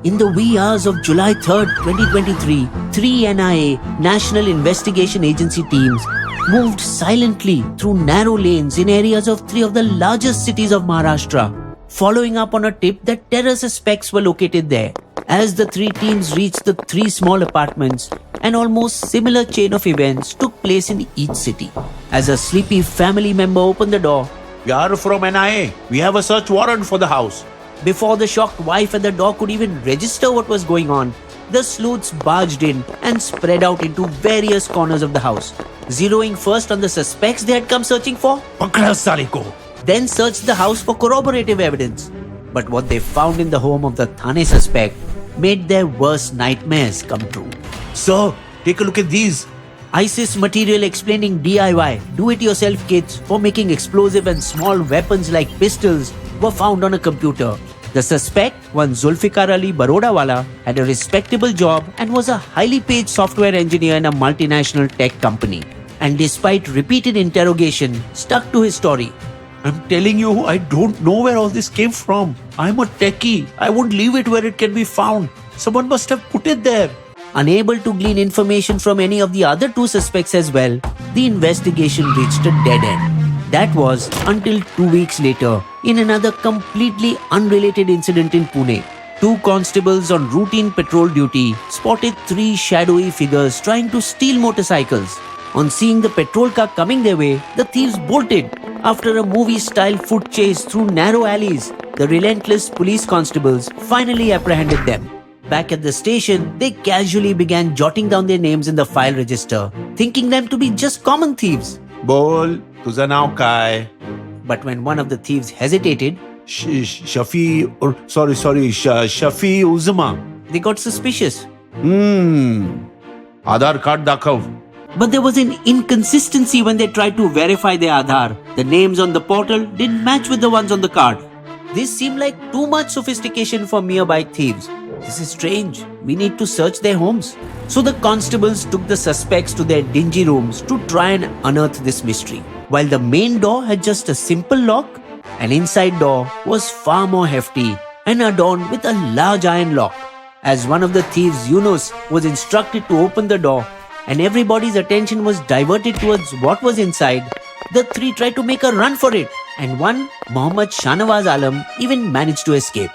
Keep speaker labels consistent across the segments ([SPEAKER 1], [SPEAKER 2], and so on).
[SPEAKER 1] In the wee hours of July 3rd, 2023, three NIA, National Investigation Agency teams, moved silently through narrow lanes in areas of three of the largest cities of Maharashtra, following up on a tip that terror suspects were located there. As the three teams reached the three small apartments, an almost similar chain of events took place in each city. As a sleepy family member opened the door,
[SPEAKER 2] "We are from NIA. We have a search warrant for the house."
[SPEAKER 1] before the shocked wife at the door could even register what was going on, the sleuths barged in and spread out into various corners of the house, zeroing first on the suspects they had come searching for,
[SPEAKER 2] "Pakda sale ko."
[SPEAKER 1] then searched the house for corroborative evidence. But what they found in the home of the Thane suspect made their worst nightmares come true.
[SPEAKER 2] "Sir, take a look at these."
[SPEAKER 1] ISIS material explaining DIY, do-it-yourself kits for making explosive and small weapons like pistols were found on a computer. The suspect, one Zulfikar Ali Barodawala, had a respectable job and was a highly paid software engineer in a multinational tech company. And despite repeated interrogation, stuck to his story.
[SPEAKER 2] "I'm telling you, I don't know where all this came from. I'm a techie. I won't leave it where it can be found. Someone must have put it there."
[SPEAKER 1] Unable to glean information from any of the other two suspects as well, the investigation reached a dead end. That was until 2 weeks later, in another completely unrelated incident in Pune. Two constables on routine patrol duty spotted three shadowy figures trying to steal motorcycles. On seeing the patrol car coming their way, the thieves bolted. After a movie-style foot chase through narrow alleys, the relentless police constables finally apprehended them. Back at the station, they casually began jotting down their names in the file register, thinking them to be just common thieves.
[SPEAKER 2] "Bol, tuza naw kai?"
[SPEAKER 1] But when one of the thieves hesitated,
[SPEAKER 2] Shafi Uzma.
[SPEAKER 1] they got suspicious.
[SPEAKER 2] Aadhar card dakhav."
[SPEAKER 1] But there was an inconsistency when they tried to verify their Aadhaar. The names on the portal didn't match with the ones on the card. This seemed like too much sophistication for mere bike thieves. "This is strange. We need to search their homes." So the constables took the suspects to their dingy rooms to try and unearth this mystery. While the main door had just a simple lock, an inside door was far more hefty and adorned with a large iron lock. As one of the thieves, Yunus, was instructed to open the door and everybody's attention was diverted towards what was inside, the three tried to make a run for it, and one, Mohammad Shanawaz Alam, even managed to escape.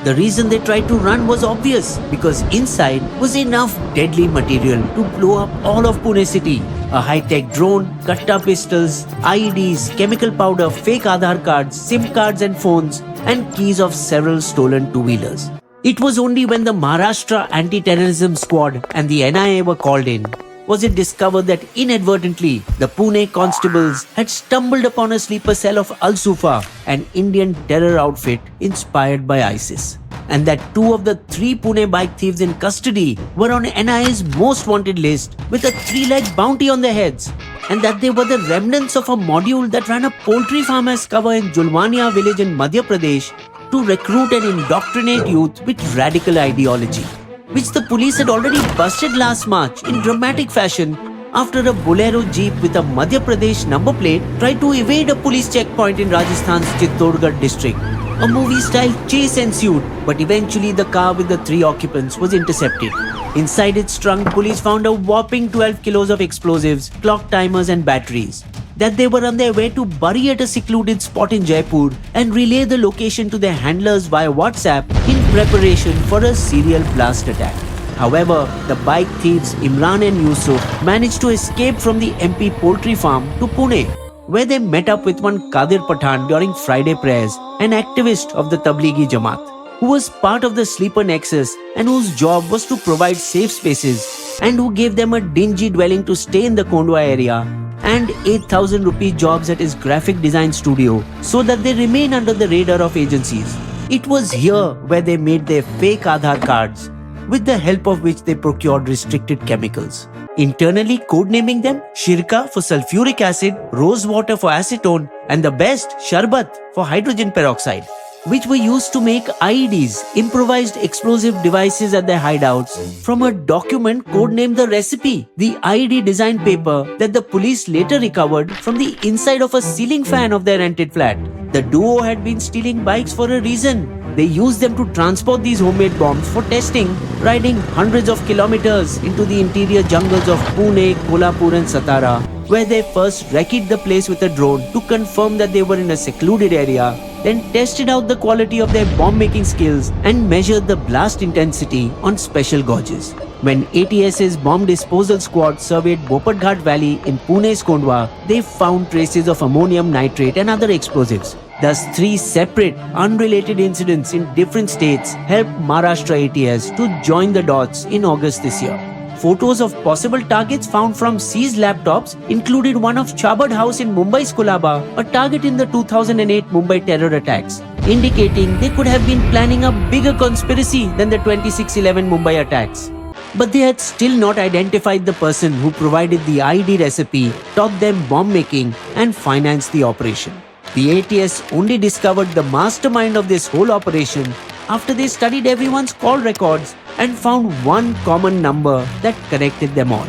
[SPEAKER 1] The reason they tried to run was obvious, because inside was enough deadly material to blow up all of Pune city. A high-tech drone, katta pistols, IEDs, chemical powder, fake Aadhaar cards, SIM cards and phones, and keys of several stolen two-wheelers. It was only when the Maharashtra Anti-Terrorism Squad and the NIA were called in was it discovered that inadvertently the Pune constables had stumbled upon a sleeper cell of Al-Sufa, an Indian terror outfit inspired by ISIS. And that two of the three Pune bike thieves in custody were on NIA's most wanted list with a 3 lakh bounty on their heads. And that they were the remnants of a module that ran a poultry farm as cover in Julwania village in Madhya Pradesh to recruit and indoctrinate youth with radical ideology, which the police had already busted last March in dramatic fashion after a Bolero Jeep with a Madhya Pradesh number plate tried to evade a police checkpoint in Rajasthan's Chittorgarh district. A movie-style chase ensued, but eventually the car with the 3 occupants was intercepted. Inside its trunk, police found a whopping 12 kilos of explosives, clock timers and batteries that they were on their way to bury at a secluded spot in Jaipur and relay the location to their handlers via WhatsApp in preparation for a serial blast attack. However, the bike thieves Imran and Yusuf managed to escape from the MP poultry farm to Pune, where they met up with one Qadir Pathan during Friday prayers, an activist of the Tablighi Jamaat, who was part of the sleeper nexus and whose job was to provide safe spaces, and who gave them a dingy dwelling to stay in the Kondwa area and 8,000 rupee jobs at his graphic design studio so that they remain under the radar of agencies. It was here where they made their fake Aadhaar cards, with the help of which they procured restricted chemicals, internally codenaming them Shirka for sulfuric acid, rose water for acetone, and the best, Sharbat, for hydrogen peroxide. which were used to make IEDs, improvised explosive devices at their hideouts, from a document codenamed The Recipe, the IED design paper that the police later recovered from the inside of a ceiling fan of their rented flat. The duo had been stealing bikes for a reason. They used them to transport these homemade bombs for testing, riding hundreds of kilometers into the interior jungles of Pune, Kolhapur and Satara, where they first recce'd the place with a drone to confirm that they were in a secluded area, then tested out the quality of their bomb-making skills and measured the blast intensity on special gauges. When ATS's bomb disposal squad surveyed Bopat Ghat Valley in Pune's Kondwa, they found traces of ammonium nitrate and other explosives. Thus, 3 separate, unrelated incidents in different states helped Maharashtra ATS to join the dots in August this year. Photos of possible targets found from seized laptops included one of Chabad House in Mumbai's Kolaba, a target in the 2008 Mumbai terror attacks, indicating they could have been planning a bigger conspiracy than the 26/11 Mumbai attacks. But they had still not identified the person who provided the IED recipe, taught them bomb making, and financed the operation. The ATS only discovered the mastermind of this whole operation after they studied everyone's call records and found one common number that connected them all.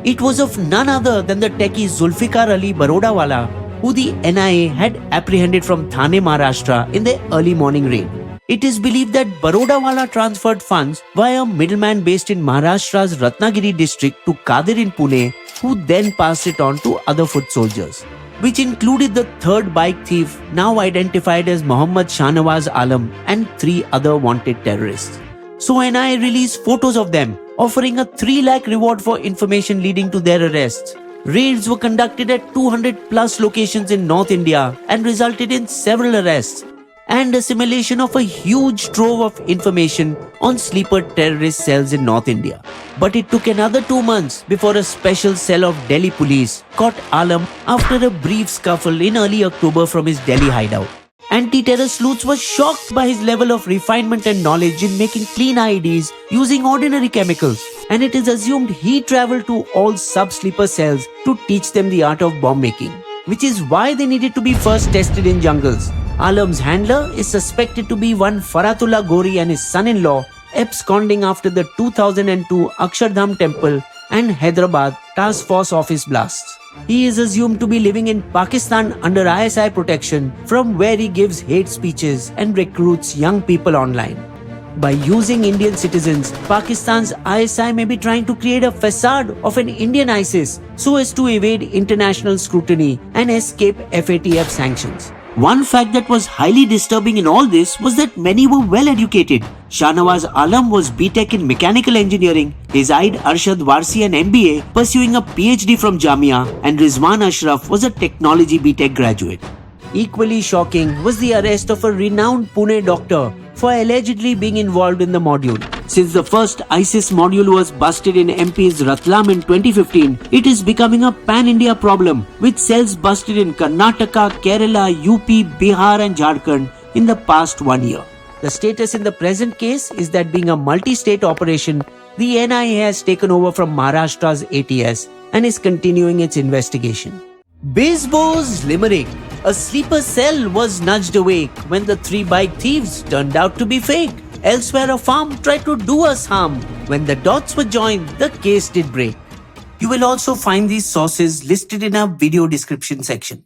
[SPEAKER 1] It was of none other than the techie Zulfikar Ali Barodawala, who the NIA had apprehended from Thane, Maharashtra in the early morning raid. It is believed that Barodawala transferred funds via a middleman based in Maharashtra's Ratnagiri district to Kadir in Pune, who then passed it on to other foot soldiers, which included the third bike thief now identified as Mohammad Shahnawaz Alam and 3 other wanted terrorists. So NIA released photos of them, offering a 3 lakh reward for information leading to their arrests. Raids were conducted at 200 plus locations in North India and resulted in several arrests and assimilation of a huge trove of information on sleeper terrorist cells in North India. But it took another 2 months before a special cell of Delhi police caught Alam after a brief scuffle in early October from his Delhi hideout. Anti-terror sleuths were shocked by his level of refinement and knowledge in making clean IEDs using ordinary chemicals, and it is assumed he traveled to all sub-sleeper cells to teach them the art of bomb making, which is why they needed to be first tested in jungles. Alam's handler is suspected to be one Faratullah Gori and his son-in-law, absconding after the 2002 Akshardham temple and Hyderabad Task Force office blasts. He is assumed to be living in Pakistan under ISI protection, from where he gives hate speeches and recruits young people online. By using Indian citizens, Pakistan's ISI may be trying to create a facade of an Indian ISIS so as to evade international scrutiny and escape FATF sanctions. One fact that was highly disturbing in all this was that many were well educated. Shahnawaz Alam was BTech in Mechanical Engineering, his aide Arshad Warsi an MBA, pursuing a PhD from Jamia, and Rizwan Ashraf was a Technology BTech graduate. Equally shocking was the arrest of a renowned Pune doctor for allegedly being involved in the module. Since the first ISIS module was busted in MP's Ratlam in 2015, it is becoming a pan-India problem, with cells busted in Karnataka, Kerala, UP, Bihar and Jharkhand in the past 1 year. The status in the present case is that, being a multi-state operation, the NIA has taken over from Maharashtra's ATS and is continuing its investigation. Bisbo's limerick. A sleeper cell was nudged awake when the 3 bike thieves turned out to be fake. Elsewhere a farm tried to do us harm. When the dots were joined, the case did break. You will also find these sources listed in our video description section.